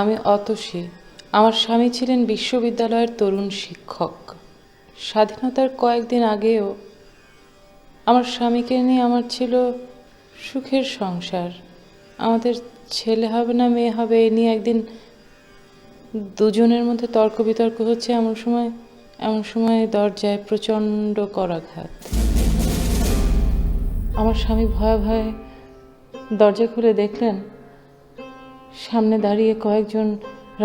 আমি অতসী। আমার স্বামী ছিলেন বিশ্ববিদ্যালয়ের তরুণ শিক্ষক। স্বাধীনতার কয়েকদিন আগেও আমার স্বামীকে নিয়ে আমার ছিল সুখের সংসার। আমাদের ছেলে হবে না মেয়ে হবে এ নিয়ে একদিন দুজনের মধ্যে তর্ক বিতর্ক হচ্ছে, এমন সময় দরজায় প্রচণ্ড করাঘাত। আমার স্বামী ভয়ে ভয়ে দরজা খুলে দেখলেন সামনে দাঁড়িয়ে কয়েকজন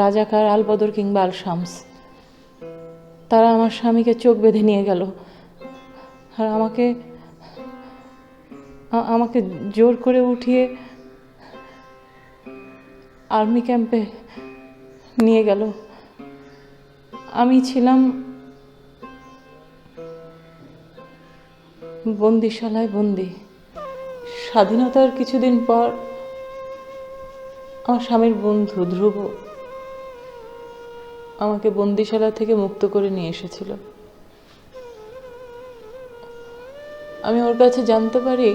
রাজাকার, আলবদর কিংবা আল শামস। তারা আমার স্বামীকে চোখ বেঁধে নিয়ে গেল আর আমাকে জোর করে উঠিয়ে আর্মি ক্যাম্পে নিয়ে গেল। আমি ছিলাম বন্দিশালায় বন্দি। স্বাধীনতার কিছুদিন পর আমার স্বামীর বন্ধু ধ্রুব আমাকে বন্দিশালা থেকে মুক্ত করে নিয়ে এসেছিল। আমি ওর কাছে জানতে পারি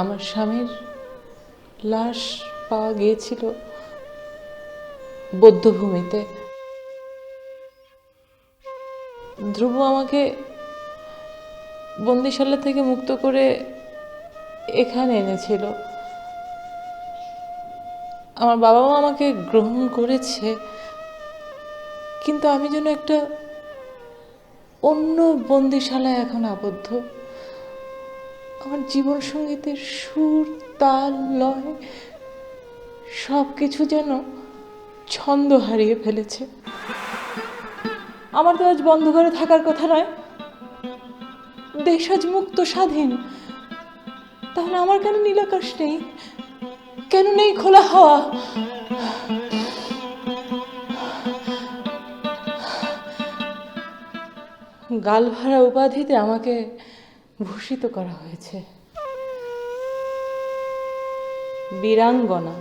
আমার স্বামীর লাশ পাওয়া গিয়েছিল বধ্যভূমিতে। ধ্রুব আমাকে বন্দিশালা থেকে মুক্ত করে এখানে এনেছিল। আমার বাবা মা আমাকে গ্রহণ করেছে, কিন্তু আমি যেন একটা অন্য বন্দিশালায় এখন আবদ্ধ। আমার জীবন সঙ্গীতের সুর, তাল, লয় সব কিছু যেন ছন্দ হারিয়ে ফেলেছে। আমার তো আজ বন্ধ ঘরে থাকার কথা নয়, দেশ আজ মুক্ত স্বাধীন। তাহলে আমার কেন নীলাকাশ নেই, কেন নেই খোলা হাওয়া? গালভরা উপাধিতে আমাকে ভূষিত করা হয়েছে, বীরাঙ্গনা।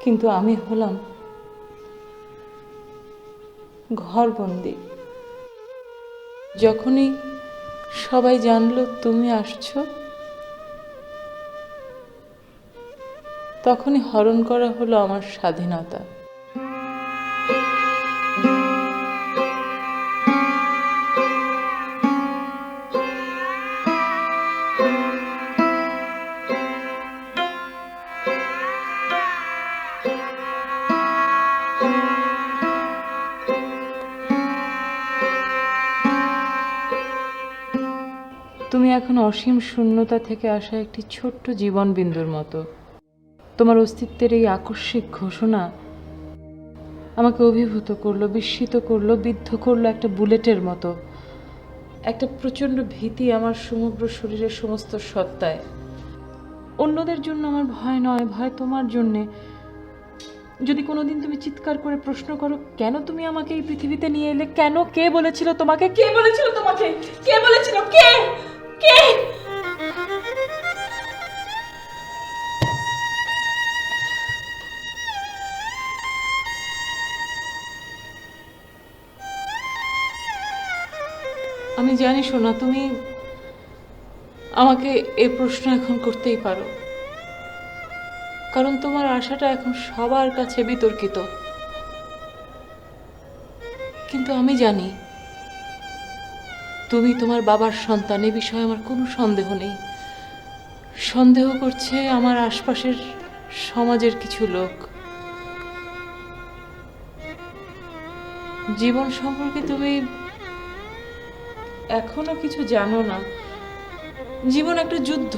কিন্তু আমি হলাম ঘরবন্দি। যখনই সবাই জানলো তুমি আসছো, তখনই হরণ করা হলো আমার স্বাধীনতা। তুমি এখন অসীম শূন্যতা থেকে আসা একটি ছোট্ট জীবন বিন্দুর মতো। তোমার অস্তিত্বের এই আকস্মিক ঘোষণা আমাকে অভিভূত করলো, বিস্মিত করলো, বিদ্ধ করলো একটা বুলেটের মতো। একটা প্রচণ্ড ভীতি আমার সমগ্র শরীরের সমস্ত সত্তায়। অন্যদের জন্য আমার ভয় নয়, ভয় তোমার জন্যে। যদি কোনোদিন তুমি চিৎকার করে প্রশ্ন করো কেন তুমি আমাকে এই পৃথিবীতে নিয়ে এলে, কেন, কে বলেছিল তোমাকে, কে বলেছিল তোমাকে, কে বলেছিল, কে কে আমি জানি সোনা, তুমি আমাকে এই প্রশ্ন এখন করতেই পারো, কারণ তোমার আশাটা এখন সবার কাছে বিতর্কিত। কিন্তু আমি জানি তুমি তোমার বাবার সন্তান, এ বিষয়ে আমার কোনো সন্দেহ নেই। সন্দেহ করছে আমার আশপাশের সমাজের কিছু লোক। জীবন সম্পর্কে তুমি এখনো কিছু জানো না। জীবন একটা যুদ্ধ।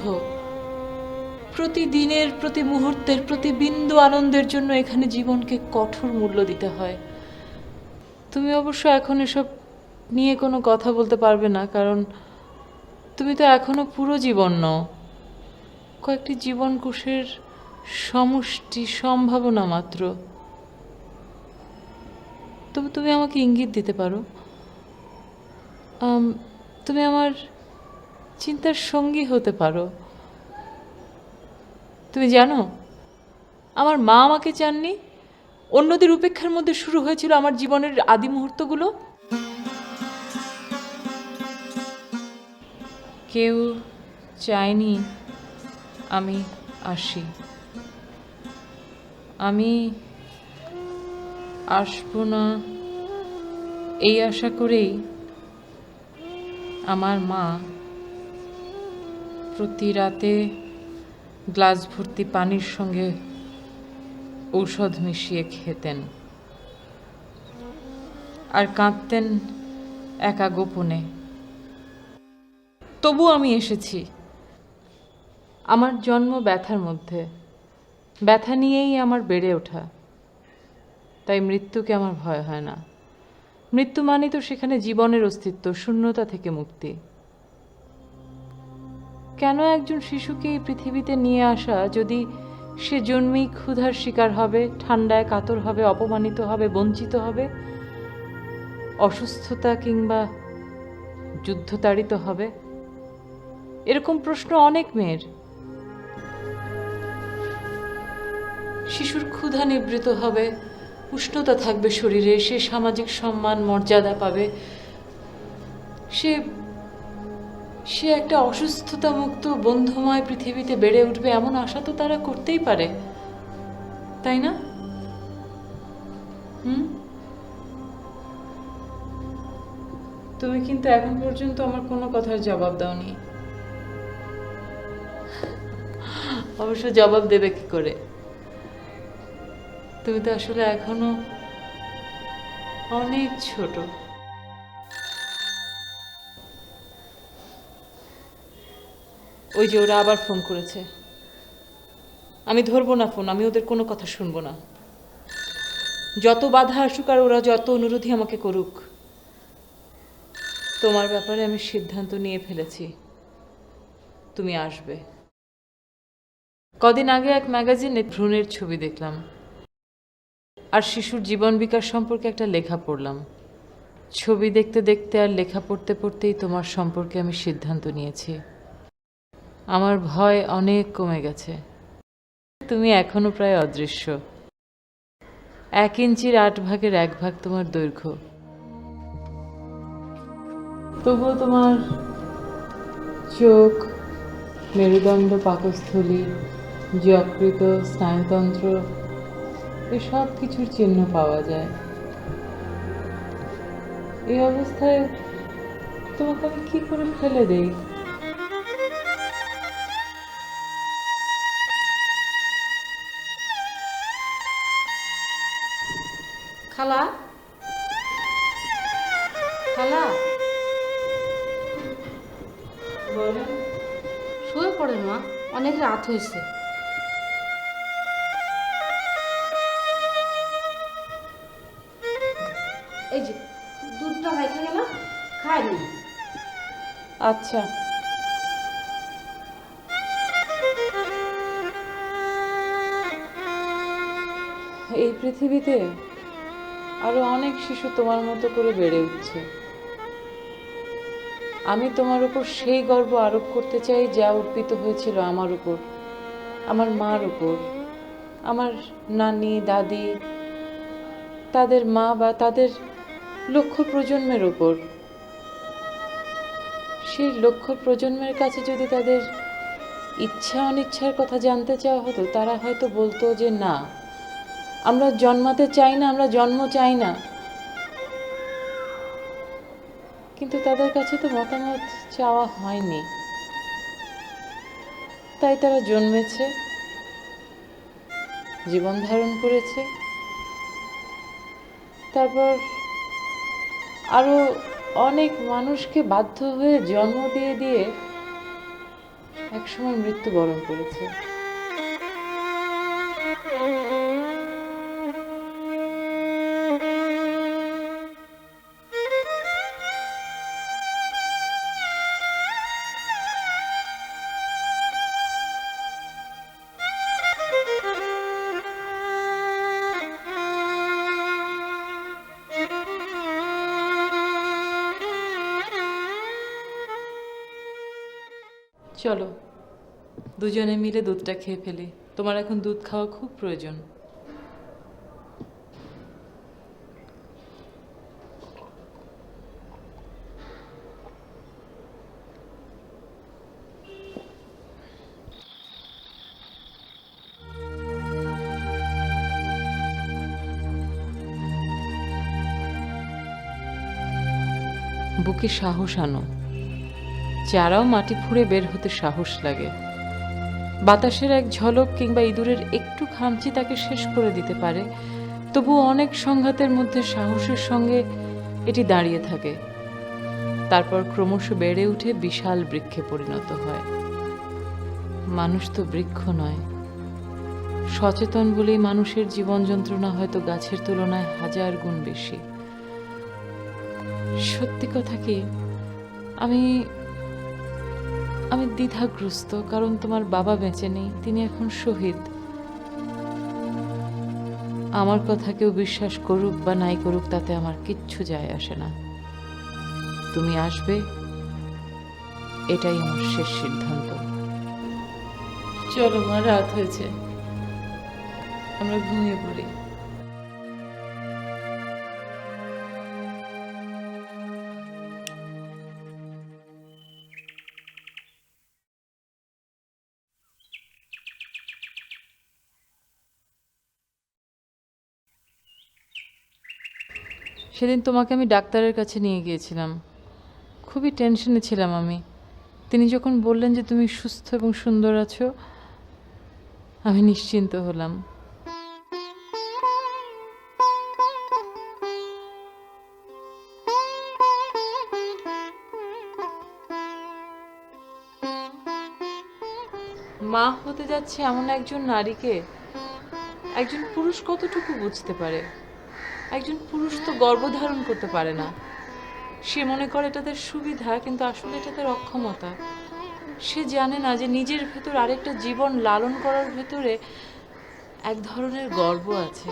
প্রতিদিনের, প্রতি মুহূর্তের, প্রতি বিন্দু আনন্দের জন্য এখানে জীবনকে কঠোর মূল্য দিতে হয়। তুমি অবশ্য এখন এসব নিয়ে কোনো কথা বলতে পারবে না, কারণ তুমি তো এখনো পুরো জীবন নও, কয়েকটি জীবন কোষের সমষ্টি, সম্ভাবনা মাত্র। তবে তুমি আমাকে ইঙ্গিত দিতে পারো, তুমি আমার চিন্তার সঙ্গী হতে পারো। তুমি জানো, আমার মা আমাকে চাননি। অন্যদের উপেক্ষার মধ্যে শুরু হয়েছিল আমার জীবনের আদি মুহূর্তগুলো। কেউ চায়নি আমি আসি। আমি আসবো না এই আশা করেই আমার মা প্রতি রাতে গ্লাস ভর্তি পানির সঙ্গে ঔষধ মিশিয়ে খেতেন আর কাঁদতেন একা গোপনে। তবু আমি এসেছি। আমার জন্ম ব্যথার মধ্যে, ব্যথা নিয়েই আমার বেড়ে ওঠা, তাই মৃত্যুকে আমার ভয় হয় না। মৃত্যু মানে তো সেখানে জীবনের অস্তিত্ব, শূন্যতা থেকে মুক্তি। কেন একজন শিশুকে এই পৃথিবীতে নিয়ে আসা যদি সে জন্মেই ক্ষুধার শিকার হবে, ঠান্ডায় কাতর হবে, অপমানিত হবে, বঞ্চিত হবে, অসুস্থতা কিংবা যুদ্ধতাড়িত হবে? এরকম প্রশ্ন অনেক মেয়ের। শিশুর ক্ষুধা নিবৃত হবে, উষ্ণতা থাকবে শরীরে, সে সামাজিক সম্মান মর্যাদা পাবে, সে সে একটা অসুস্থতা মুক্ত বন্ধুময় পৃথিবীতে বেড়ে উঠবে, এমন আশা তো তারা করতেই পারে, তাই না? তুমি কিন্তু এখন পর্যন্ত আমার কোনো কথার জবাব দাওনি। অবশ্য জবাব দেবে কি করে? তুমি তো আসলে এখনো অনেক ছোট। ওই যে ওরা আবার ফোন করেছে। আমি ধরবো না ফোন, আমি ওদের কোনো কথা শুনবো না। যত বাধা আসুক আর ওরা যত অনুরোধই আমাকে করুক, তোমার ব্যাপারে আমি সিদ্ধান্ত নিয়ে ফেলেছি, তুমি আসবে। কদিন আগে এক ম্যাগাজিনে ভ্রূণের ছবি দেখলাম আর শিশুর জীবন বিকাশ সম্পর্কে একটা লেখা পড়লাম। ছবি দেখতে দেখতে আর লেখা পড়তে পড়তেই তোমার সম্পর্কে আমি সিদ্ধান্ত নিয়েছি। আমার ভয় অনেক কমে গেছে। তুমি এখনো প্রায় অদৃশ্য। 1 ইঞ্চির 8 ভাগের 1 ভাগ তোমার দৈর্ঘ্য। তবুও তোমার চোখ, মেরুদণ্ড, পাকস্থলী, যকৃত, স্নায়ুতন্ত্র এসব কিছুর চিহ্ন পাওয়া যায়। এই অবস্থায় তোমাকে আমি কি করে ফেলে দেই? খালা, খালা, বলেন। শুয়ে পড়েন মা, অনেক রাত হয়েছে। এই যে দুধটা রাইখা গেলাম, খায় নি। আচ্ছা। এই পৃথিবীতে আরো অনেক শিশু তোমার মতো করে বেড়ে উঠছে। আমি তোমার উপর সেই গর্ব আরোপ করতে চাই যা অর্পিত হয়েছিল আমার উপর, আমার মার উপর, আমার নানি, দাদি, তাদের মা বা তাদের লক্ষ প্রজন্মের উপর। সেই লক্ষ প্রজন্মের কাছে যদি তাদের ইচ্ছা অনিচ্ছার কথা জানতে চাওয়া হতো, তারা হয়তো বলতো যে না, আমরা জন্মাতে চাই না, আমরা জন্ম চাই না। কিন্তু তাদের কাছে তো মতামত চাওয়া হয়নি, তাই তারা জন্মেছে, জীবন ধারণ করেছে, তারপর আরো অনেক মানুষকে বাধ্য হয়ে জন্ম দিয়ে দিয়ে একসময় মৃত্যুবরণ করেছে। চলো দুজনে মিলে দুধটা খেয়ে ফেলি। তোমার এখন দুধ খাওয়া খুব প্রয়োজন। বুকে সাহস আনো। যারাও মাটি ফুঁড়ে বের হতে সাহস লাগে। বাতাসের এক ঝলক কিংবা ইঁদুরের একটু খামচি তাকে শেষ করে দিতে পারে, তবু অনেক সংঘাতের মধ্যে সাহসের সঙ্গে এটি দাঁড়িয়ে থাকে, তারপর ক্রমশ বেড়ে উঠে বিশাল বৃক্ষে পরিণত হয়। মানুষ তো বৃক্ষ নয়। সচেতন বলেই মানুষের জীবন যন্ত্রণা হয়তো গাছের তুলনায় 1000 গুণ বেশি। সত্যি কথা কি, আমি আমি দ্বিধাগ্রস্ত, কারণ তোমার বাবা বেঁচে নেই, তিনি এখন শহীদ। আমার কথা কেউ বিশ্বাস করুক বা নাই করুক তাতে আমার কিচ্ছু যায় আসে না। তুমি আসবে, এটাই আমার শেষ সিদ্ধান্ত। চলো মা, রাত হয়েছে, আমরা ঘুমিয়ে পড়ি। সেদিন তোমাকে আমি ডাক্তারের কাছে নিয়ে গিয়েছিলাম। খুবই টেনশনে ছিলাম আমি। তিনি যখন বললেন যে তুমি সুস্থ এবং সুন্দর আছো, আমি নিশ্চিন্ত হলাম। মা হতে যাচ্ছে এমন একজন নারীকে একজন পুরুষ কতটুকু বুঝতে পারে? একজন পুরুষ তো গর্ভধারণ করতে পারে না। সে মনে করে এটা তার সুবিধা, কিন্তু আসলে এটা তার অক্ষমতা। সে জানে না যে নিজের ভেতর আরেকটা জীবন লালন করার ভেতরে এক ধরনের গর্ব আছে।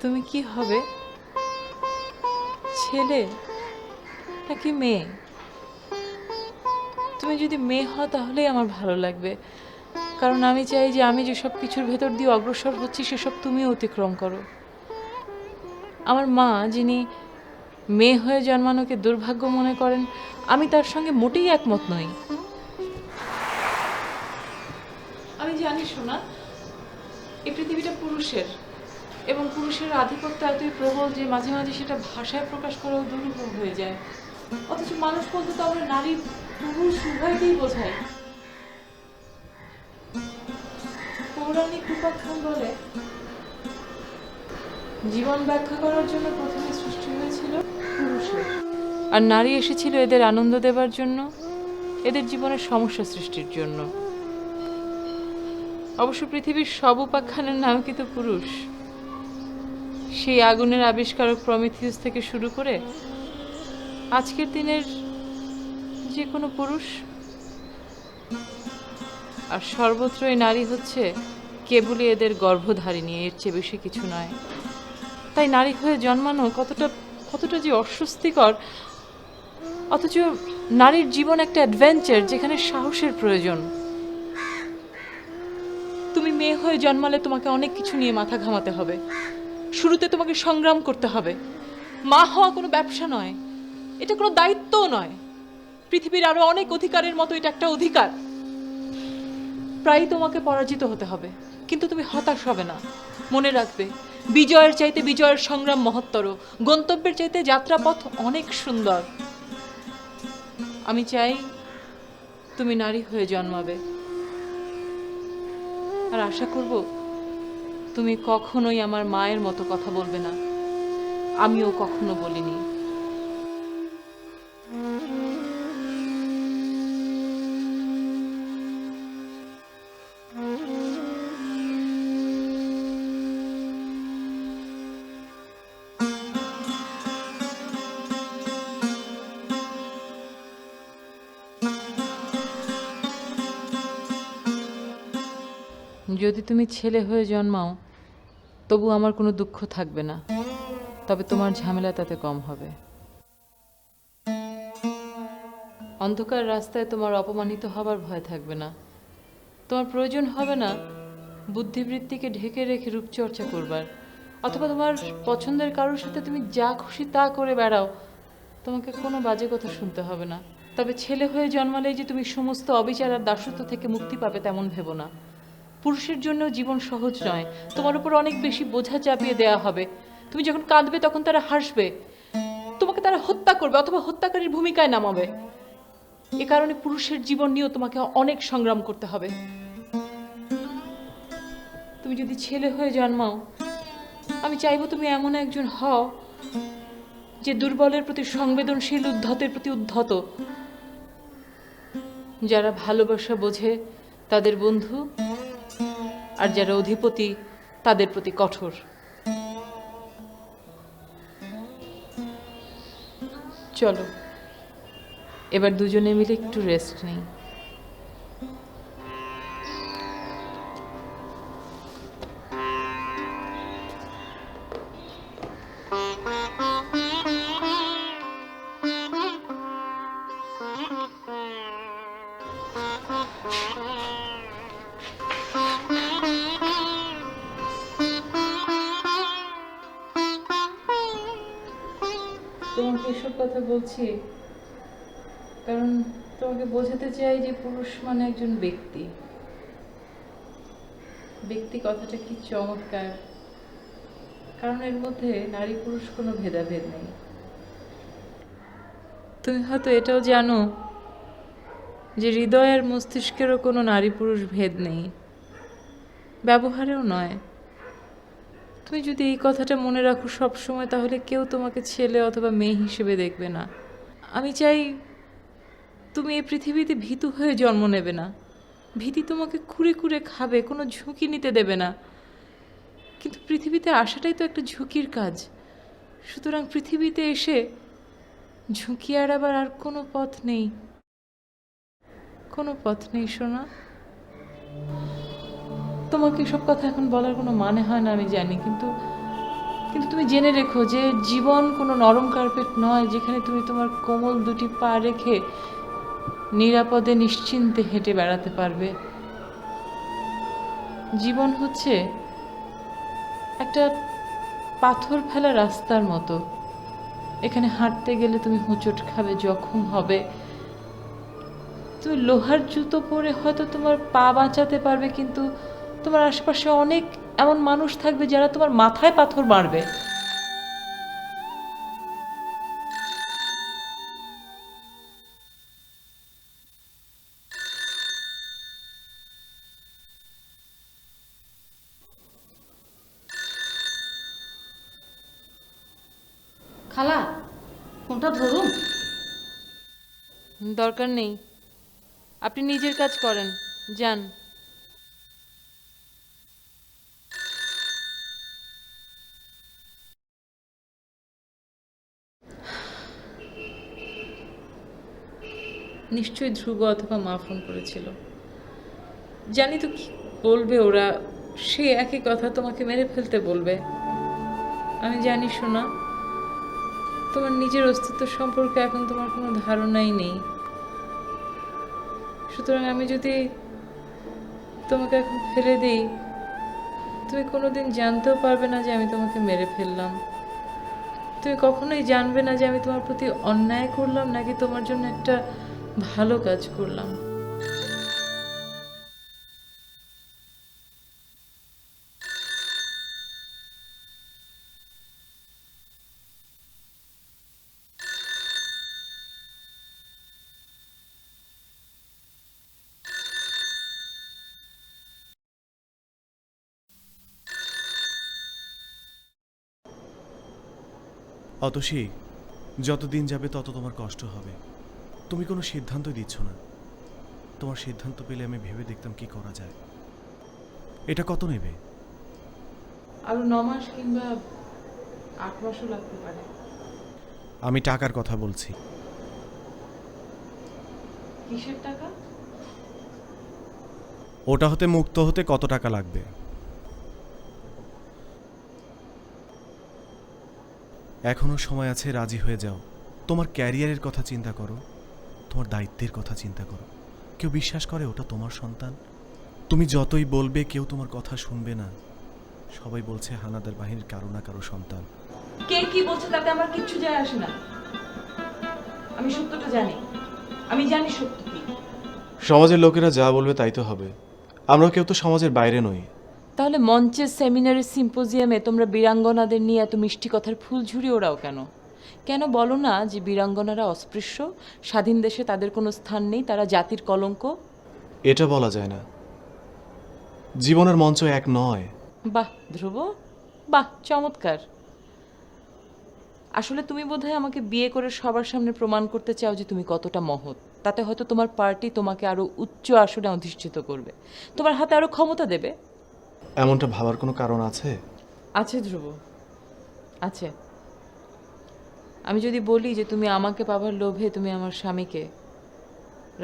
তুমি কি হবে? ছেলে নাকি মেয়ে? তুমি যদি মেয়ে হও তাহলেই আমার ভালো লাগবে, কারণ আমি চাই যে আমি যেসব কিছুর ভেতর দিয়ে অগ্রসর হচ্ছি সেসব তুমিও অতিক্রম করো। আমার মা, যিনি মেয়ে হয়ে জন্মানোকে দুর্ভাগ্য মনে করেন, আমি তার সঙ্গে মোটেই একমত নই। আমি জানি সোনা, এই পৃথিবীটা পুরুষের, এবং পুরুষের আধিপত্য এতই প্রবল যে মাঝে মাঝে সেটা ভাষায় প্রকাশ করাও দুরূহ হয়ে যায়। অথচ মানুষ বলতে তো আমরা নারী পুরুষ উভয়কেই বোঝাই। পৌরাণিক উপাখ্যান বলে, জীবন ব্যাখ্যা করার জন্য প্রথমে সৃষ্টি হয়েছিল পুরুষের, আর নারী এসেছিল এদের আনন্দ দেবার জন্য, এদের জীবনের সমস্যা সৃষ্টির জন্য। অবশ্য পৃথিবীর সব উপাখ্যানের নাম কিন্তু পুরুষ। সেই আগুনের আবিষ্কারক প্রমিথিউস থেকে শুরু করে আজকের দিনের যে কোনো পুরুষ, আর সর্বত্রই নারী হচ্ছে কেবলই এদের গর্ভধারিণী, এর চেয়ে বেশি কিছু নয়। তাই নারী হয়ে জন্মানো কতটা যে অস্বস্তিকর, অথচ নারীর জীবন একটা অ্যাডভেঞ্চার যেখানে সাহসের প্রয়োজন। তুমি মেয়ে হয়ে জন্মালে তোমাকে অনেক কিছু নিয়ে মাথা ঘামাতে হবে। শুরুতে তোমাকে সংগ্রাম করতে হবে। মা হওয়া কোনো ব্যবসা নয়, এটা কোনো দায়িত্বও নয়। পৃথিবীর আরো অনেক অধিকারের মতো এটা একটা অধিকার। প্রায়ই তোমাকে পরাজিত হতে হবে, কিন্তু তুমি হতাশ হবে না। মনে রাখবে, বিজয়ের চাইতে বিজয়ের সংগ্রাম মহত্তর, গন্তব্যের চাইতে যাত্রাপথ অনেক সুন্দর। আমি চাই তুমি নারী হয়ে জন্মাবে, আর আশা করব তুমি কখনোই আমার মায়ের মতো কথা বলবে না। আমিও কখনো বলিনি। যদি তুমি ছেলে হয়ে জন্মাও তবু আমার কোনো দুঃখ থাকবে না, তবে তোমার ঝামেলা তাতে কম হবে। অন্ধকার রাস্তায় তোমার অপমানিত হবার ভয় থাকবে না। তোমার প্রয়োজন হবে না বুদ্ধিবৃত্তিকে ঢেকে রেখে রূপচর্চা করবার, অথবা তোমার পছন্দের কারোর সাথে তুমি যা খুশি তা করে বেড়াও, তোমাকে কোনো বাজে কথা শুনতে হবে না। তবে ছেলে হয়ে জন্মালেই যে তুমি সমস্ত অবিচার আর দাসত্ব থেকে মুক্তি পাবে তেমন ভেবো না। পুরুষের জন্য জীবন সহজ নয়, তোমার উপর অনেক বেশি বোঝা চাপিয়ে দেওয়া হবে। তুমি যখন কাঁদবে তখন তারা হাসবে, তোমাকে তারা হত্যা করবে অথবা হত্যাকারীর ভূমিকায় নামাবে। এ কারণে পুরুষের জীবন নিয়েও তোমাকে অনেক সংগ্রাম করতে হবে। তুমি যদি ছেলে হয়ে জন্মাও, আমি চাইবো তুমি এমন একজন হও যে দুর্বলের প্রতি সংবেদনশীল, উদ্ধতের প্রতি উদ্ধত। যারা ভালোবাসা বোঝে তাদের বন্ধু, আর যারা অধিপতি তাদের প্রতি কঠোর। চলো এবার দুজনে মিলে একটু রেস্ট নেই। তোমাকে এসব কথা বলছি কারণ তোমাকে বোঝাতে চাই যে পুরুষ মানে একজন ব্যক্তি। ব্যক্তি কথাটা কি চমৎকার, কারণ এর মধ্যে নারী পুরুষ কোনো ভেদাভেদ নেই। তুমি হয়তো এটাও জানো যে হৃদয় আর মস্তিষ্কেরও কোনো নারী পুরুষ ভেদ নেই, ব্যবহারেও নয়। তুমি যদি এই কথাটা মনে রাখো সব সময়, তাহলে কেউ তোমাকে ছেলে অথবা মেয়ে হিসেবে দেখবে না। আমি চাই তুমি এই পৃথিবীতে ভীতু হয়ে জন্ম নেবে না। ভীতি তোমাকে কুরে কুরে খাবে, কোনো ঝুঁকি নিতে দেবে না। কিন্তু পৃথিবীতে আসাটাই তো একটা ঝুঁকির কাজ। সুতরাং পৃথিবীতে এসে ঝুঁকি এড়াবার আর কোনো পথ নেই, কোনো পথ নেই সোনা। তোমাকে এসব কথা এখন বলার কোনো মানে হয় না আমি জানি, কিন্তু কিন্তু তুমি জেনে রেখো যে জীবন কোনো নরম কার্পেট নয় যেখানে তুমি তোমার কোমল দুটি পা রেখে নিরাপদে নিশ্চিন্তে হেঁটে বেড়াতে পারবে। জীবন হচ্ছে একটা পাথর ফেলা রাস্তার মতো। এখানে হাঁটতে গেলে তুমি হোঁচট খাবে, জখম হবে। তুমি লোহার জুতো পরে হয়তো তোমার পা বাঁচাতে পারবে, কিন্তু তোমার আশেপাশে অনেক এমন মানুষ থাকবে যারা তোমার মাথায় পাথর মারবে। খালা, ফোনটা ধরুন। দরকার নেই, আপনি নিজের কাজ করেন, যান। নিশ্চয়ই ধ্রুব অথবা মা ফোন করেছিল। জানি তো কি বলবে ওরা, সে একই কথা তোমাকে মেরে ফেলতে বলবে। আমি জানি শোনা, তোমার নিজের অস্তিত্ব সম্পর্কে এখন তোমার কোনো ধারণাই নেই। সুতরাং আমি যদি তোমাকে এখন ফেলে দিই, তুমি কোনোদিন জানতেও পারবে না যে আমি তোমাকে মেরে ফেললাম। তুমি কখনোই জানবে না যে আমি তোমার প্রতি অন্যায় করলাম নাকি তোমার জন্য একটা ভালো কাজ করলাম। অতসী, যতদিন যাবে তত তোমার কষ্ট হবে। তুমি কোনো সিদ্ধান্ত দিচ্ছ না। তোমার সিদ্ধান্ত পেলে আমি ভেবে দেখতাম কি করা যায়। এটা কত নেবে? আরো 9 মাস কিংবা 8 মাসও লাগতে পারে। আমি টাকার কথা বলছি। কিসের টাকা? ওটা হতে মুক্ত হতে কত টাকা লাগবে? এখনো সময় আছে, রাজি হয়ে যাও। তোমার ক্যারিয়ারের কথা চিন্তা করো, তোমার দায়িত্বের কথা চিন্তা করো। কেউ বিশ্বাস করে ওটা তোমার সন্তান? তুমি যতই বলবে কেউ তোমার কথা শুনবে না। সবাই বলছে হানাদার বাহিনীর কারো না কারো সন্তান। কে কি বলছে তাতে আমার কিচ্ছু যায় আসে না। আমি সত্যটা জানি, আমি জানি সত্য কি। সমাজের লোকেরা যা বলবে তাই তো হবে। আমরা কেউ তো সমাজের বাইরে নই। তাহলে মঞ্চের সেমিনারের সিম্পোজিয়ামে তোমরা বীরাঙ্গনাদের নিয়ে এত মিষ্টি কথার ফুল ঝুড়ি ওড়াও কেন? কেন বলো না যে বীরাঙ্গনারা অস্পৃশ্য, স্বাধীন দেশে তাদের কোনো স্থান নেই, তারা জাতির কলঙ্ক? এটা বলা যায় না। জীবনের মঞ্চ এক নয়। বাহ ধ্রুব, বাহ, চমৎকার। আসলে তুমি বোধহয় আমাকে বিয়ে করে সবার সামনে প্রমাণ করতে চাও যে তুমি কতটা মহৎ। তাতে হয়তো তোমার পার্টি তোমাকে আরো উচ্চ আসনে অধিষ্ঠিত করবে, তোমার হাতে আরো ক্ষমতা দেবে। এমনটা ভাবার কোনো কারণ আছে? আছে ধ্রুব, আছে। আমি যদি বলি যে তুমি আমাকে পাবার লোভে তুমি আমার স্বামীকে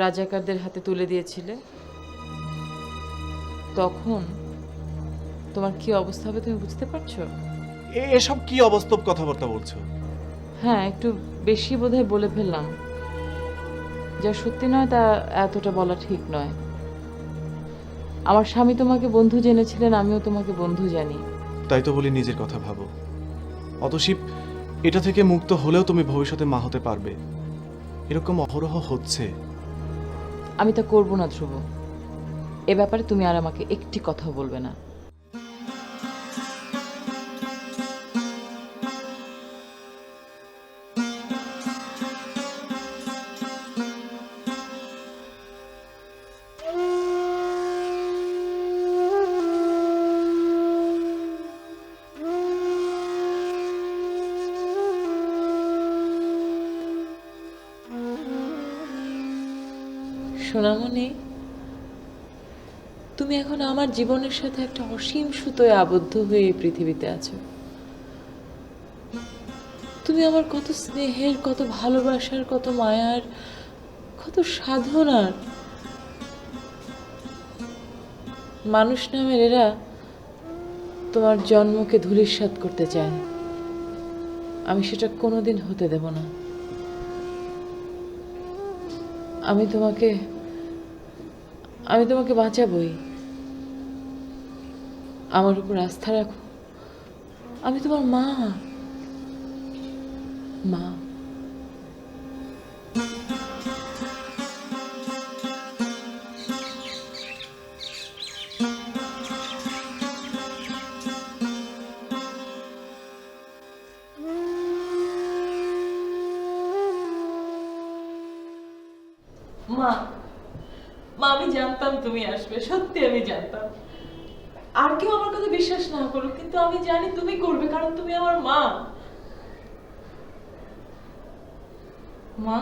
রাজাকারদের হাতে তুলে দিয়েছিলে, তখন তোমার কি অবস্থা হবে তুমি বুঝতে পারছো? এসব কি অবাস্তব কথাবার্তা বলছো? হ্যাঁ, একটু বেশি বোধহয় বলে ফেললাম। যা সত্যি নয় তা এতটা বলা ঠিক নয়। আমার স্বামী তোমাকে বন্ধু জেনেছিলেন, আমিও তোমাকে বন্ধু জানি। তাই তো বলি নিজের কথা ভাবো। অতসীপ, এটা থেকে মুক্ত হলেও তুমি ভবিষ্যতে মা হতে পারবে। এরকম অহরহ হচ্ছে। আমি তা করবো না ধ্রুব। এ ব্যাপারে তুমি আর আমাকে একটি কথা বলবে না। সোনামণি, তুমি এখন আমার জীবনের সাথে একটা অসীম সুতোয় আবদ্ধ হয়ে এই পৃথিবীতে আছো। তুমি আমার কত স্নেহের, কত ভালোবাসার, কত মায়ার, কত সাধনার। মানুষ নামের এরা তোমার জন্মকে ধূলিসাৎ করতে চায়। আমি সেটা কোনোদিন হতে দেব না। আমি তোমাকে বাঁচাবই। আমার উপর আস্থা রাখো। আমি তোমার মা। মা। মা, মা, আমি জানতাম তুমি আসবে, সত্যি আমি জানতাম। আর কেউ আমার কথা বিশ্বাস না করুক, কিন্তু আমি জানি তুমি করবে, কারণ তুমি আমার মা। মা,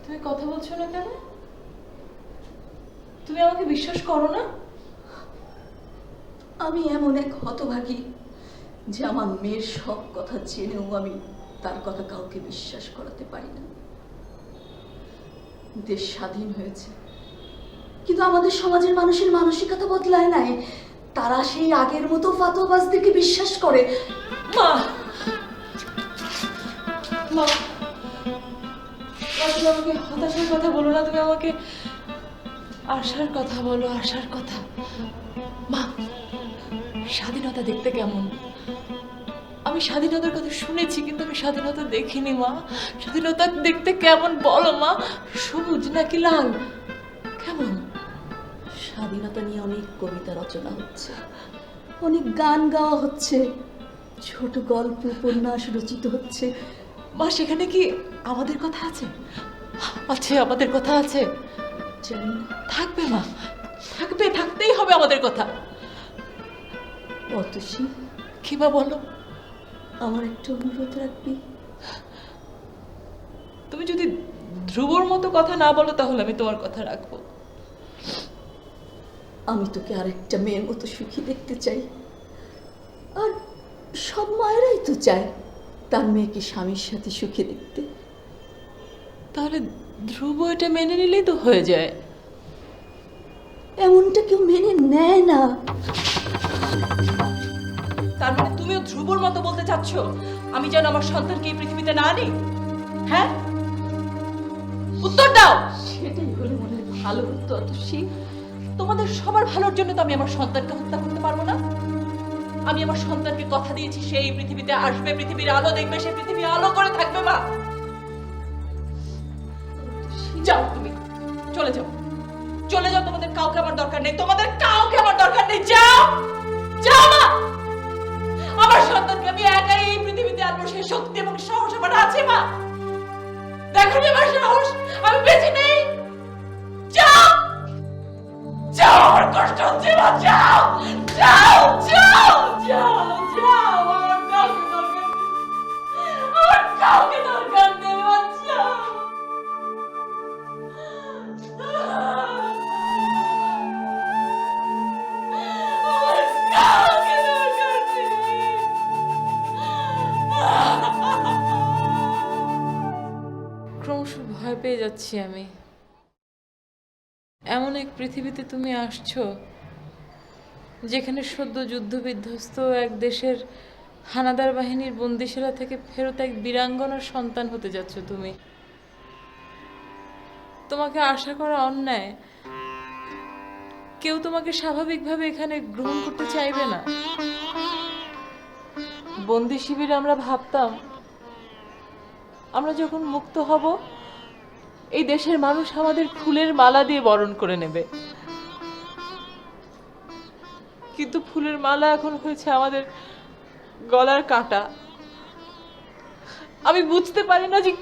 তুমি কথা বলছো না কেন? তুমি আমাকে বিশ্বাস করো না? আমি এমন এক হতভাগী যে আমার মেয়ের সব কথা জেনেও আমি তার কথা কাউকে বিশ্বাস করাতে পারি না। দেশ স্বাধীন হয়েছে, কিন্তু আমাদের সমাজের মানুষের মানসিকতা বদলায় নাই। তারা সেই আগের মতো ফাতোয়াবাজদেরকে বিশ্বাস করে। মা, মা, তুমি আমাকে হতাশার কথা বলো না, তুমি আমাকে আশার কথা বলো, আশার কথা। মা, স্বাধীনতা দেখতে কেমন? আমি স্বাধীনতার কথা শুনেছি, কিন্তু আমি স্বাধীনতা দেখিনি। মা, স্বাধীনতা দেখতে কেমন বলো মা? সবুজ নাকি লাল? কেমন? স্বাধীনতা নিয়ে অনেক কবিতা রচনা হচ্ছে, অনেক গান গাওয়া হচ্ছে, ছোট গল্প উপন্যাস রচিত হচ্ছে। মা, সেখানে কি আমাদের কথা আছে? আছে, আমাদের কথা আছে। জানি না। থাকবে মা, থাকবে, থাকতেই হবে আমাদের কথা। অতসী, কি বা বলো? আমার একটা অনুরোধ রাখবি? তুমি যদি ধ্রুবর মতো কথা না বলো তাহলে আমি তোমার কথা রাখবো। আমি তোকে আরেকটা মেয়ের মতো সুখী দেখতে চাই। আর সব মায়েরাই তো চায় তার মেয়েকে স্বামীর সাথে সুখী দেখতে। তাহলে ধ্রুব এটা মেনে নিলেই তো হয়ে যায়। এমনটা কেউ মেনে নেয় না। তার মানে তুমিও ধ্রুবর মতো বলতে চাচ্ছ আমি যেন আমার সন্তানকে এই পৃথিবীতে না আনি? হ্যাঁ, উত্তর দাও। সেটাই হলে মনে হয় ভালো হতো অতসী। তোমাদের সবার ভালোর জন্য তো আমি আমার সন্তানকে হত্যা করতে পারবো না। আমি আমার সন্তানকে কথা দিয়েছি সে এই পৃথিবীতে আসবে, পৃথিবীর আলো দেখবে, সে পৃথিবী আলো করে থাকবে। মা, যাও, তুমি চলে যাও, চলে যাও, তোমাদের কাউকে আমার দরকার নেই, তোমাদের কাউকে আমার দরকার নেই, যাও যাও মা। আমার সন্তানকে আমি একাই এই পৃথিবীতে আনবো, সেই শক্তি এবং সাহস আমার আছে মা। দেখো আমার সাহস, আমি বেঁচে নেই। যাও যাও, আমার কষ্ট হচ্ছে মা, যাও যাও যাও যাও যাও, আমার কাউকে দরকার নেই, মা, যাও। আমার কাউকে দরকার নেই। ক্রমশ ভয় পেয়ে যাচ্ছি আমি। এমন এক পৃথিবীতে তুমি আসছো যেখানে সদ্য যুদ্ধবিধ্বস্ত এক দেশের হানাদার বাহিনীর বন্দিশালা থেকে ফেরত এক বীরাঙ্গনার সন্তান হতে যাচ্ছ তুমি। তোমাকে আশা করা অন্যায়। কেউ তোমাকে স্বাভাবিকভাবে এখানে গ্রহণ করতে চাইবে না। বন্দি শিবিরে আমরা ভাবতাম আমরা যখন মুক্ত হব এই দেশের মানুষ আমাদের ফুলের মালা দিয়ে বরণ করে নেবে, কিন্তু ফুলের মালা এখন হয়েছে আমাদের গলার কাঁটা। আমি বুঝতে পারি না যে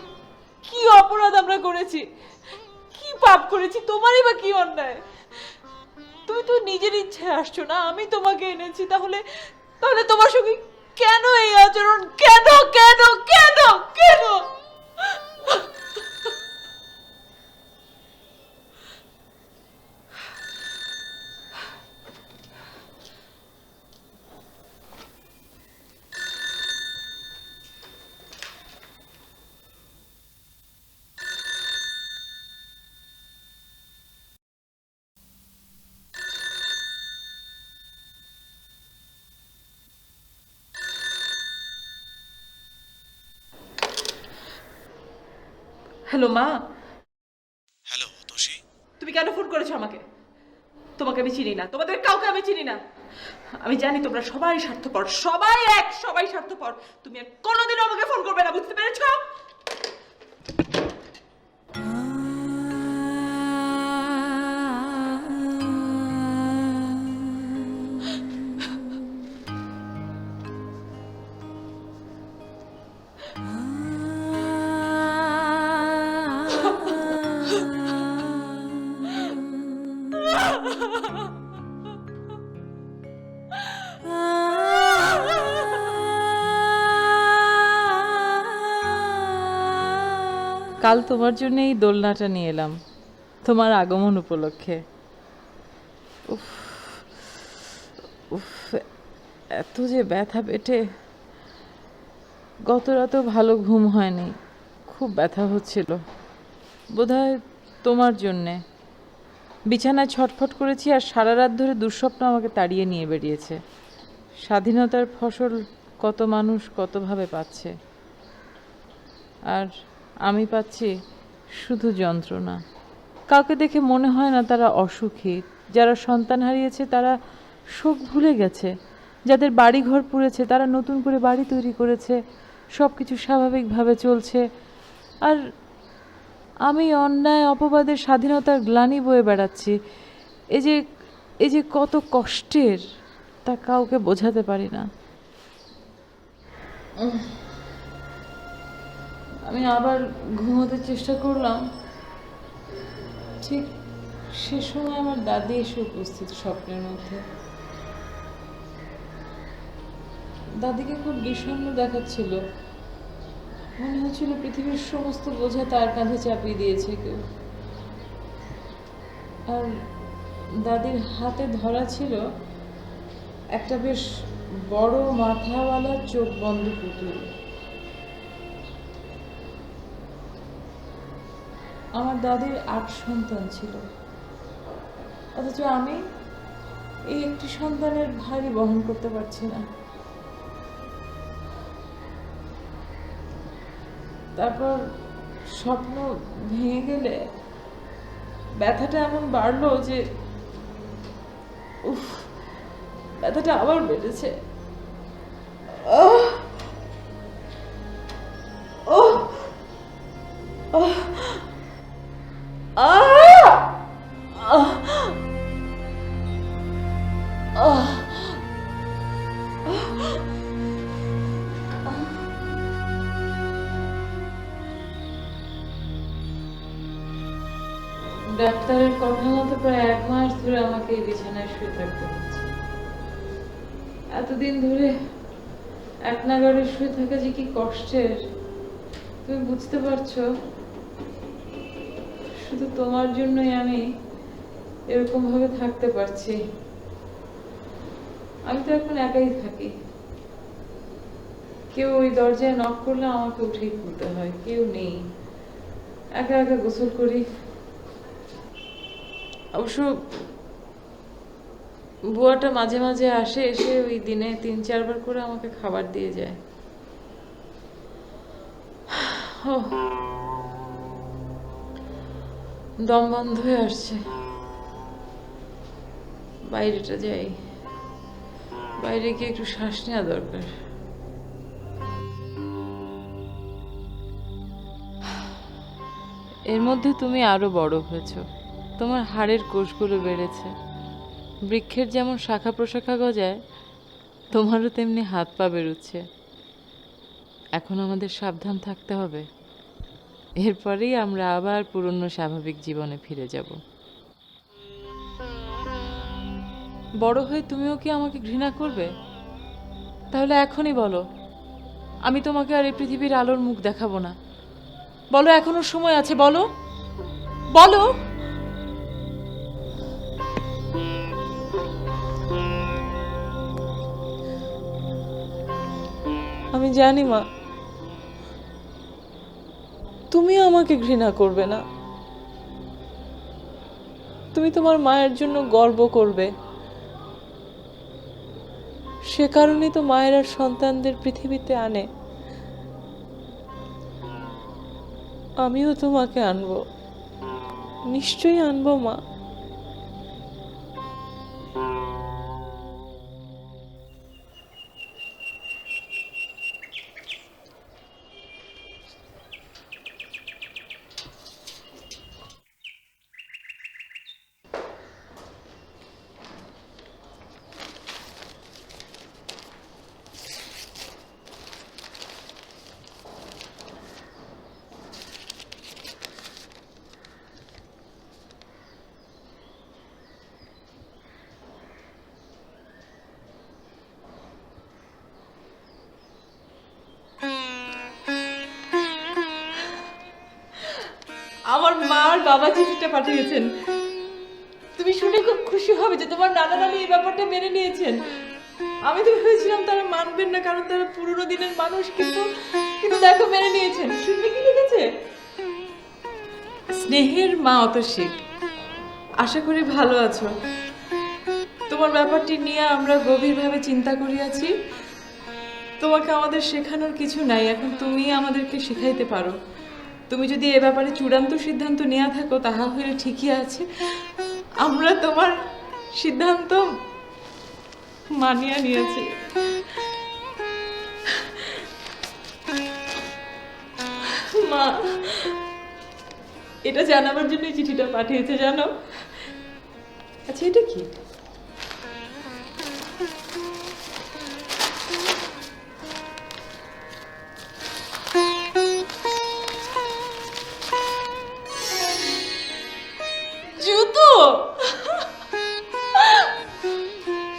কি অপরাধ আমরা করেছি, কি পাপ করেছি, তোমারই বা কি অন্যায়। তুমি তো নিজের ইচ্ছায় আসছো না, আমি তোমাকে এনেছি, তাহলে তাহলে তোমার সঙ্গে কেন এই আচরণ, কেন কেন কেন কেন? হ্যালো মা। হ্যালো তোষি, তুমি কেন ফোন করেছো আমাকে? তোমাকে আমি চিনি না, তোমাদের কাউকে আমি চিনি না। আমি জানি তোমরা সবাই স্বার্থপর, সবাই স্বার্থপর। তুমি আর কোনোদিনও আমাকে ফোন করবে না, বুঝতে পেরেছো? কাল তোমার জন্য এই দোলনাটা নিয়ে এলাম তোমার আগমন উপলক্ষে। উফ উফ, এত যে ব্যথা পেটে। গত রাতেও ভালো ঘুম হয়নি, খুব ব্যথা হচ্ছিল, বোধহয় তোমার জন্যে। বিছানায় ছটফট করেছি আর সারা রাত ধরে দুঃস্বপ্ন আমাকে তাড়িয়ে নিয়ে বেরিয়েছে। স্বাধীনতার ফসল কত মানুষ কতভাবে পাচ্ছে, আর আমি পাচ্ছি শুধু যন্ত্রণা। কাউকে দেখে মনে হয় না তারা অসুখী। যারা সন্তান হারিয়েছে তারা শোক ভুলে গেছে, যাদের বাড়ি ঘর পুড়েছে তারা নতুন করে বাড়ি তৈরি করেছে, সব কিছু স্বাভাবিকভাবে চলছে। আর আমি অন্যায় অপবাদের স্বাধীনতার গ্লানি বয়ে বেড়াচ্ছি। এই যে কত কষ্টের, তা কাউকে বোঝাতে পারি না। আমি আবার ঘুমোতে চেষ্টা করলাম, ঠিক সে সময় আমার দাদি এসে উপস্থিত স্বপ্নের মধ্যে। দাদিকে খুব বিষণ্ণ দেখাচ্ছিল, মনে হচ্ছিল পৃথিবীর সমস্ত বোঝা তার কাঁধে চাপিয়ে দিয়েছে কেউ। আর দাদির হাতে ধরা ছিল একটা বেশ বড় মাথাওয়ালা চোখ বন্ধ পুতুল। আমার দাদির 8 সন্তান ছিল, অথচ আমি এই একটি সন্তানের ভারী বহন করতে পারছি না। তারপর স্বপ্ন ভেঙে গেলে ব্যথাটা এমন বাড়লো যে উফ, ব্যথাটা আবার বেড়েছে। আহ ডাক্তারের কথা মতো প্রায় 1 মাস ধরে আমাকে এই বিছানায় শুয়ে থাকতে হচ্ছে। এতদিন ধরে এক নাগাড়ে শুয়ে থাকা যে কি কষ্টের তুমি বুঝতে পারছো? শুধু তোমার জন্যই আমি এরকম ভাবে থাকতে পারছি। আমি তো এখন একাই থাকি। কেউ ওই দরজায় নক করলে আমাকে উঠেই খুলতে হয়, কেউ নেই। একা একা গোসল করি। অবশ্য বুয়াটা মাঝে মাঝে আসে, এসে ওই দিনে 3-4 বার করে আমাকে খাবার দিয়ে যায়। দম বন্ধ হয়ে আসছে, বাইরেটা যাই, বাইরে গিয়ে একটু শ্বাস নেওয়া দরকার। এর মধ্যে তুমি আরো বড় হয়েছো, তোমার হাড়ের কোষগুলো বেড়েছে। বৃক্ষের যেমন শাখা প্রশাখা গজায়, তোমারও তেমনি হাত পা বেরোচ্ছে। এখন আমাদের সাবধান থাকতে হবে, এরপরেই আমরা আবার পুরনো স্বাভাবিক জীবনে ফিরে যাব। বড় হয়ে তুমিও কি আমাকে ঘৃণা করবে? তাহলে এখনই বলো, আমি তোমাকে আর এই পৃথিবীর আলোর মুখ দেখাবো না। বলো, এখনো সময় আছে, বলো বলো। আমি জানি মা, তুমিও আমাকে ঘৃণা করবে না। তুমি তোমার মায়ের জন্য গর্ব করবে। সে কারণেই তো মায়েরা সন্তানদের পৃথিবীতে আনে। আমিও তোমাকে আনবো, নিশ্চয়ই আনবো মা। আমার মা আর বাবা চিঠিটা পাঠিয়েছেন। তুমি শুনে খুব খুশি হবে যে তোমার নানা নানি এই ব্যাপারটা মেনে নিয়েছেন। আমি তো ভেবেছিলাম তারা মানবেন না, কারণ তারা পুরোনো দিনের মানুষ, কিন্তু দেখো মেনে নিয়েছেন। শুনবে কি লিখেছে? স্নেহের মা অতসী, আশা করি ভালো আছো। তোমার ব্যাপারটি নিয়ে আমরা গভীরভাবে চিন্তা করিয়াছি। তোমাকে আমাদের শেখানোর কিছু নাই, এখন তুমি আমাদেরকে শেখাইতে পারো। তুমি যদি এ ব্যাপারে চূড়ান্ত সিদ্ধান্ত নেওয়া থাকো, তাহা হইলে ঠিকই আছে। আমরা তোমার সিদ্ধান্ত মানিয়া নিয়েছি। মা এটা জানাবার জন্য চিঠিটা পাঠিয়েছে, জানো? আচ্ছা, এটা কি? জুতো।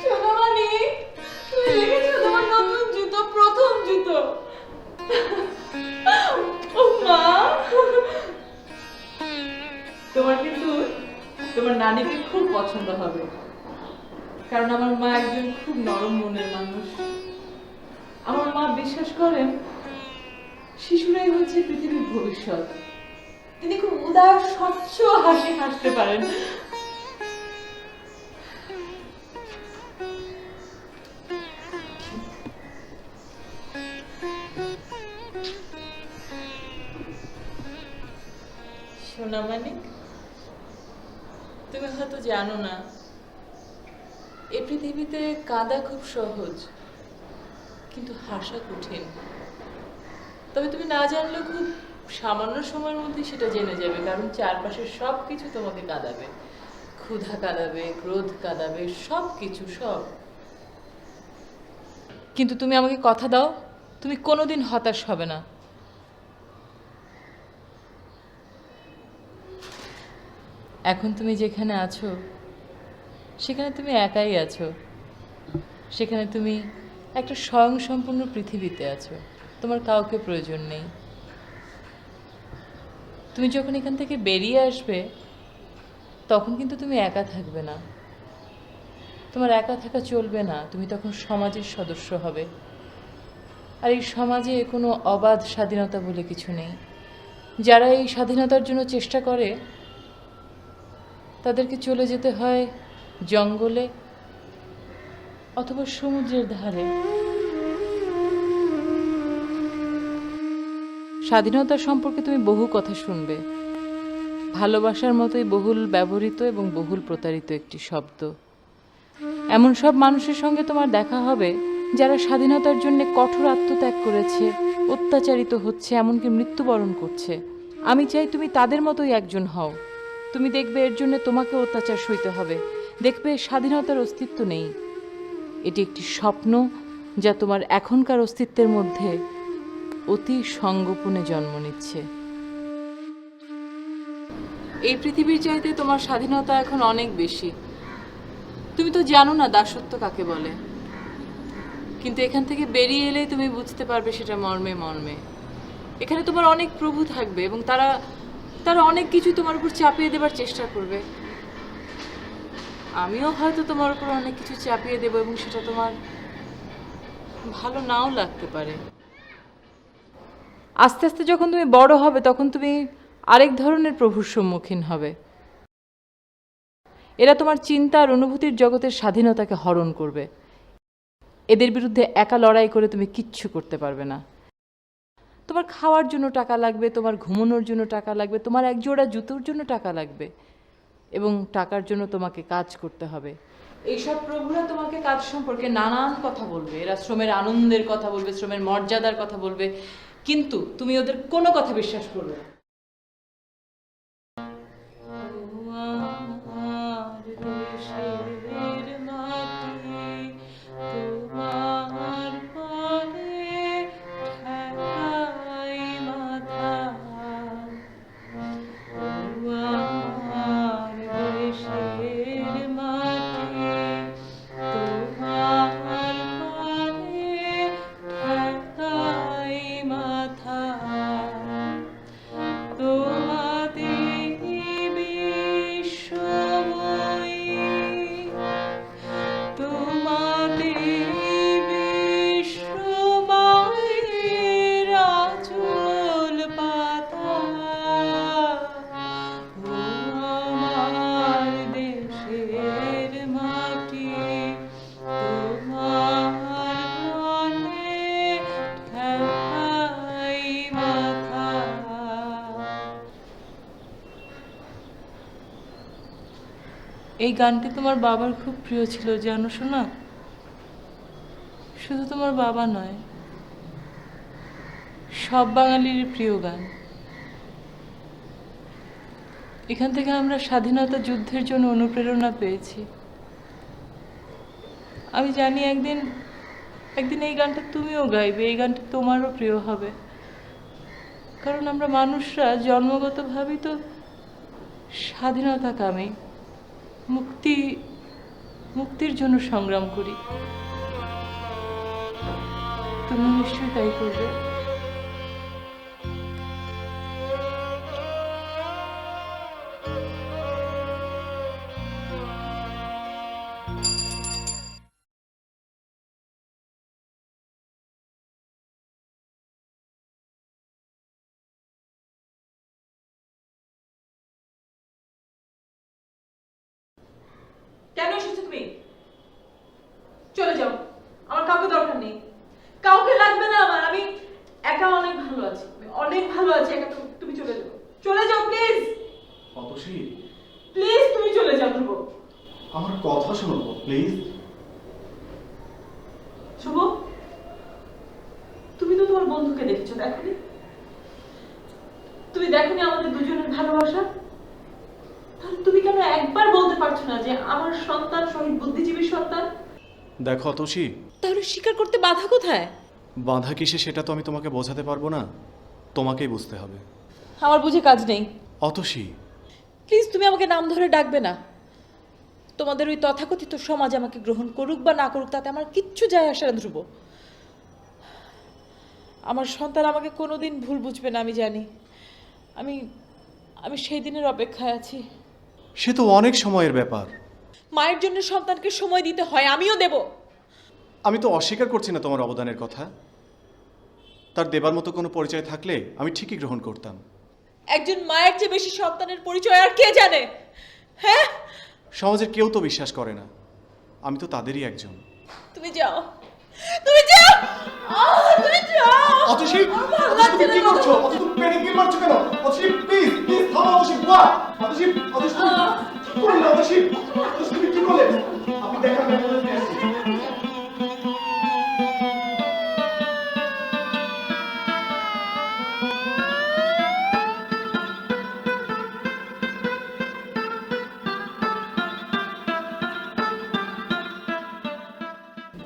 সোনামণি, তুমি দেখেছো তোমার নতুন জুতো, প্রথম জুতো। ও মা, তোমার কিন্তু তোমার নানিকে খুব পছন্দ হবে, কারণ আমার মা একজন খুব নরম মনের মানুষ। আমার মা বিশ্বাস করেন শিশুরাই হচ্ছে পৃথিবীর ভবিষ্যৎ। তিনি খুব উদার স্বচ্ছ হাসি হাসতে পারেন। সোনামানিক, তুমি হয়তো জানো না, এই পৃথিবীতে কাঁদা খুব সহজ, কিন্তু হাসা কঠিন। তবে তুমি না জানলেও খুব সামান্য সময়ের মধ্যে সেটা জেনে যাবে, কারণ চারপাশের সব কিছু তোমাকে কাঁদাবে। ক্ষুধা কাঁদাবে, ক্রোধ কাঁদাবে, সব কিছু সব। কিন্তু তুমি আমাকে কথা দাও, তুমি কোনোদিন হতাশ হবে না। এখন তুমি যেখানে আছো সেখানে তুমি একাই আছো, সেখানে তুমি একটা স্বয়ংসম্পূর্ণ পৃথিবীতে আছো, তোমার কাউকে প্রয়োজন নেই। তুমি যখন এখান থেকে বেরিয়ে আসবে তখন কিন্তু তুমি একা থাকবে না, তোমার একা থাকা চলবে না, তুমি তখন সমাজের সদস্য হবে। আর এই সমাজে কোনো অবাধ স্বাধীনতা বলে কিছু নেই। যারা এই স্বাধীনতার জন্য চেষ্টা করে তাদেরকে চলে যেতে হয় জঙ্গলে অথবা সমুদ্রের ধারে। স্বাধীনতা সম্পর্কে তুমি বহু কথা শুনবে, ভালোবাসার মতোই বহুল ব্যবহৃত এবং বহুল প্রতারিত একটি শব্দ। এমন সব মানুষের সঙ্গে তোমার দেখা হবে যারা স্বাধীনতার জন্য কঠোর আত্মত্যাগ করেছে, অত্যাচারিত হচ্ছে, এমনকি মৃত্যুবরণ করছে। আমি চাই তুমি তাদের মতোই একজন হও। তুমি দেখবে এর জন্য তোমাকে অত্যাচার সইতে হবে, দেখবে স্বাধীনতার অস্তিত্ব নেই। এটি একটি স্বপ্ন যা তোমার এখনকার অস্তিত্বের মধ্যে অতি সঙ্গোপনে জন্ম নিচ্ছে। এই পৃথিবীর চাইতে তোমার স্বাধীনতা এখন অনেক বেশি। তুমি তো জানো না দাসত্ব কাকে বলে, কিন্তু এখান থেকে বেরিয়ে এলেই তুমি বুঝতে পারবে সেটা মর্মে মর্মে। এখানে তোমার অনেক প্রভু থাকবে এবং তারা অনেক কিছু তোমার উপর চাপিয়ে দেবার চেষ্টা করবে। আমিও হয়তো তোমার উপর অনেক কিছু চাপিয়ে দেব এবং সেটা তোমার ভালো নাও লাগতে পারে। আস্তে আস্তে যখন তুমি বড় হবে তখন তুমি আরেক ধরনের প্রভুর সম্মুখীন হবে। এরা তোমার চিন্তা আর অনুভূতির জগতের স্বাধীনতাকে হরণ করবে। এদের বিরুদ্ধে একা লড়াই করে তুমি কিচ্ছু করতে পারবে না। তোমার খাওয়ার জন্য টাকা লাগবে, তোমার ঘুমানোর জন্য টাকা লাগবে, তোমার এক জোড়া জুতোর জন্য টাকা লাগবে, এবং টাকার জন্য তোমাকে কাজ করতে হবে। এইসব প্রভুরা তোমাকে কাজ সম্পর্কে নানান কথা বলবে। এরা শ্রমের আনন্দের কথা বলবে, শ্রমের মর্যাদার কথা বলবে, কিন্তু তুমি ওদের কোনো কথা বিশ্বাস করবে না। এই গানটি তোমার বাবার খুব প্রিয় ছিল, জানো শোনা? শুধু তোমার বাবা নয়, সব বাঙালির প্রিয় গান। এখান থেকে আমরা স্বাধীনতা যুদ্ধের জন্য অনুপ্রেরণা পেয়েছি। আমি জানি একদিন এই গানটা তুমিও গাইবে, এই গানটা তোমারও প্রিয় হবে, কারণ আমরা মানুষরা জন্মগতভাবেই তো স্বাধীনতাকামী, মুক্তির জন্য সংগ্রাম করি। তুমি নিশ্চয়ই তাই করবে। কেন এসেছো তুমি? চলে যাও, আমার কাউকে দরকার নেই, কাউকে লাগবে না আমার। আমি একা অনেক ভালো আছি, অনেক ভালো আছি একা। তুমি চলে যাও, চলে যাও প্লিজ। অতসী, প্লিজ তুমি চলে যাও ধ্রুব। আমার কথা শোনো প্লিজ। শুভ, তুমি তো তোমার বন্ধুকে দেখেছো, দেখোনি? তুমি দেখোনি আমাদের দুজনের ভালোবাসা? তাহলে তুমি কেন একবার বলতে পারছো না যে আমার সন্তান শহীদ বুদ্ধিজীবী সন্তান? দেখো অতসী, তাহলে স্বীকার করতে বাধা কোথায়? বাধা কিসে সেটা তো আমি তোমাকে বোঝাতে পারবো না, তোমাকেই বুঝতে হবে। আমার বুঝে কাজ নেই। অতসী, প্লিজ তুমি আমাকে নাম ধরে ডাকবে না। তোমাদের ওই তথাকথিত সমাজ আমাকে গ্রহণ করুক বা না করুক তাতে আমার কিচ্ছু যায় আসে না ধ্রুব। আমার সন্তান আমাকে কোনোদিন ভুল বুঝবে না, আমি জানি। আমি আমি সেই দিনের অপেক্ষায় আছি। সে তো অনেক সময়ের ব্যাপার। মায়ের জন্য সন্তানকে সময় দিতে হয়, আমিও দেব। আমি তো অস্বীকার করছি না তোমার অবদানের কথা। তার দেবার মতো কোনো পরিচয় থাকলে আমি ঠিকই গ্রহণ করতাম। একজন মায়ের চেয়ে বেশি সন্তানের পরিচয় আর কে জানে? হ্যাঁ, সমাজের কেউ তো বিশ্বাস করে না, আমি তো তাদেরই একজন। তুমি যাও, তুমি যাও, তুমি যাও। অতসী, আমার লাগছে না কি বাবা। করছো? অতসী, তুমি প্যানিক মারছো কেন? অতসী, প্লিজ প্লিজ থামো। অতসী, বাহ! অতসী, অতসী, কি করলে? অতসী, অতসী, তুমি কি করলে? আপনি দেখেন আমি বলে দিয়ে আসছি।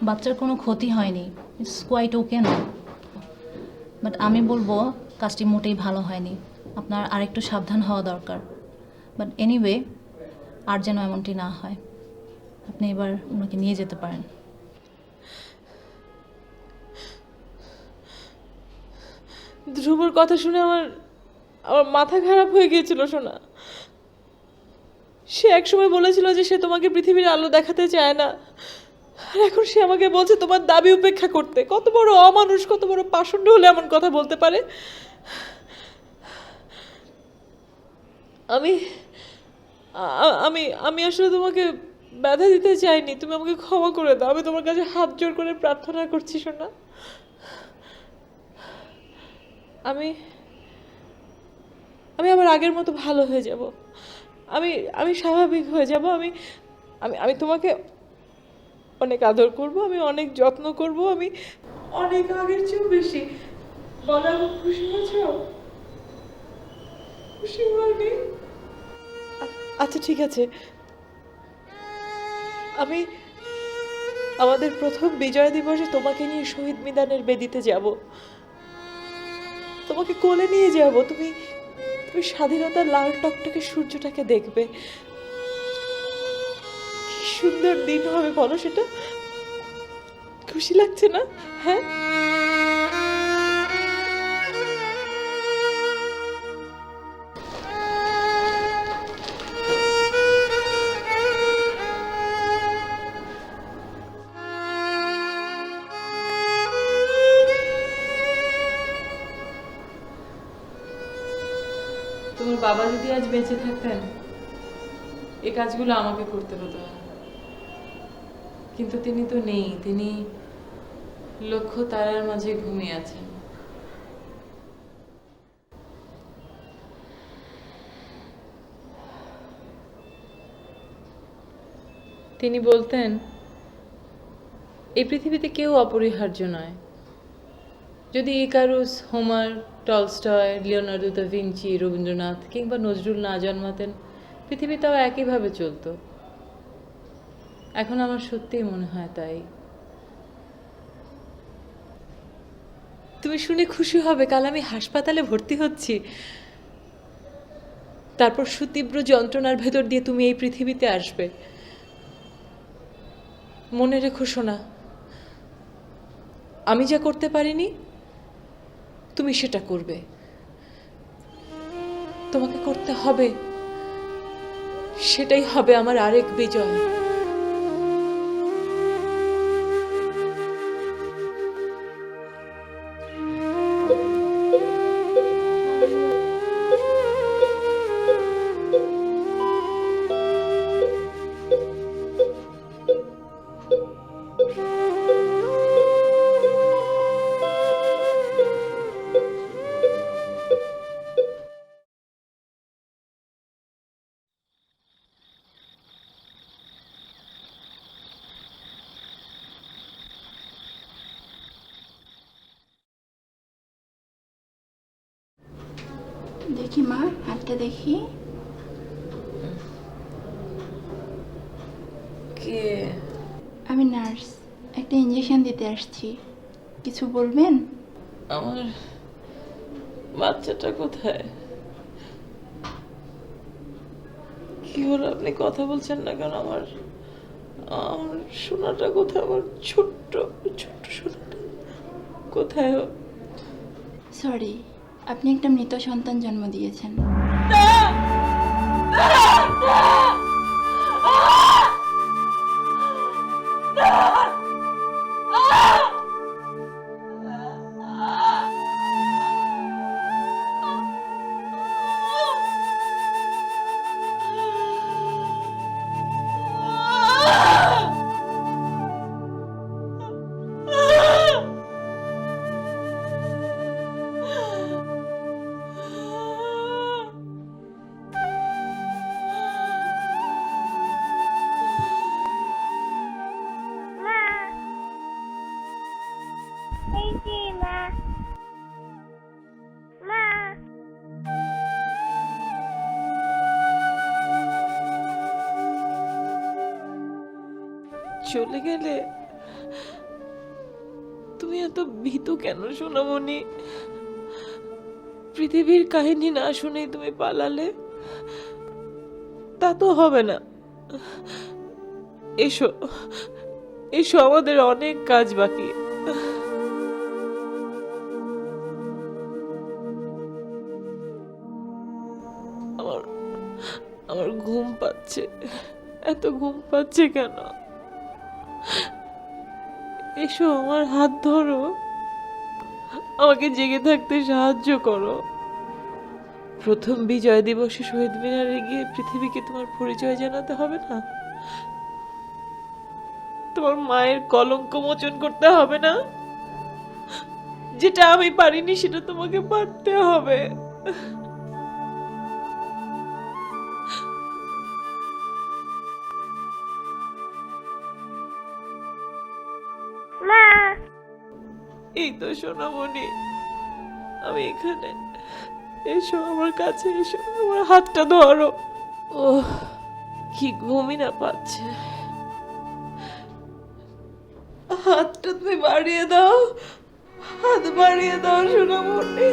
বাচ্চার কোনো ক্ষতি হয়নি, ইটস কোয়াইট ওকে না, বাট আমি বলবো কাজটি মোটেই ভালো হয়নি, আপনার আরেকটু সাবধান হওয়া দরকার। বাট এনিওয়ে, আর যেন এমনটি না হয়, আপনি এবার ওনাকে নিয়ে যেতে পারেন। ধ্রুবর কথা শুনে আমার আমার মাথা খারাপ হয়ে গিয়েছিল সোনা। সে একসময় বলেছিল যে সে তোমাকে পৃথিবীর আলো দেখাতে চায় না, আর এখন সে আমাকে বলছে তোমার দাবি উপেক্ষা করতে। কত বড় অমানুষ, কত বড় পাষণ্ড হলে এমন কথা বলতে পারে? আমি আমি আমি আসলে তোমাকে বাধা দিতে চাইনি, তুমি আমাকে ক্ষমা করে দাও। আমি তোমার কাছে হাত জোর করে প্রার্থনা করছি সোনা। আমি আমি আবার আগের মতো ভালো হয়ে যাব, আমি আমি স্বাভাবিক হয়ে যাব। আমি আমি আমি তোমাকে অনেক আদর করব, আমি অনেক যত্ন করব, আমি অনেক আগের চেয়েও বেশি। বলো, আমি খুশি হয়েছো? খুশি হয়নি? আচ্ছা ঠিক আছে, আমি আমাদের প্রথম বিজয় দিবসে তোমাকে নিয়ে শহীদ মিনারের বেদিতে যাব, তোমাকে কোলে নিয়ে যাব। তুমি তুমি স্বাধীনতার লাল টকটকে সূর্যটাকে দেখবে। কি সুন্দর দিন হবে বলো সেটা? খুশি লাগছে না? হ্যাঁ, তোমার বাবা যদি আজ বেঁচে থাকতেন এই কাজগুলো আমাকে করতে হতো না, কিন্তু তিনি তো নেই। তিনি লক্ষ তারার মাঝে ঘুমিয়ে আছেন। তিনি বলতেন এই পৃথিবীতে কেউ অপরিহার্য নয়। যদি Icarus, Homer, Tolstoy, Leonardo da Vinci, Rabindranath কিংবা নজরুল না জন্মাতেন, পৃথিবী তাও একইভাবে চলতো। এখন আমার সত্যিই মনে হয় তাই। তুমি শুনে খুশি হবে, কাল আমি হাসপাতালে ভর্তি হচ্ছি। তারপর সুতীব্র যন্ত্রণার ভেতর দিয়ে তুমি এই পৃথিবীতে আসবে। মনে রেখো সোনা, আমি যা করতে পারিনি তুমি সেটা করবে, তোমাকে করতে হবে। সেটাই হবে আমার আরেক বিজয়। দেখি মা, হাতটা দেখি। আমি নার্স, একটা ইঞ্জেকশন দিতে আসছি। কিছু বলবেন? আমার বাচ্চাটা কোথায়? কি হলো, আপনি কথা বলছেন না কেন? আমার আমার সোনাটা কোথায়? আমার ছোট্ট ছোট্ট সোনাটা কোথায়? সরি, আপনি একটা মৃত সন্তান জন্ম দিয়েছেন। চলে গেলে? তুমি এত ভীতু কেন সোনামণি? পৃথিবীর কাহিনী না শুনেই তুমি পালালে? তা তো হবে না। এসো এসো, আমাদের অনেক কাজ বাকি। আমার আমার ঘুম পাচ্ছে, এত ঘুম পাচ্ছে কেন? এসো, আমার হাত ধরো, আমাকে জেগে থাকতে সাহায্য করো। প্রথম বিজয় দিবসে শহীদ মিনারে গিয়ে পৃথিবীকে তোমার পরিচয় জানাতে হবে না? তোমার মায়ের কলঙ্ক মোচন করতে হবে না? যেটা আমি পারিনি সেটা তোমাকে পারতে হবে। এই তো সোনামণি, আমি এখানে। এসো আমার কাছে, এসো, আমার হাতটা ধরো। ও কি ঘুমই না পাচ্ছে। হাতটা তুমি বাড়িয়ে দাও, হাত বাড়িয়ে দাও সোনামণি।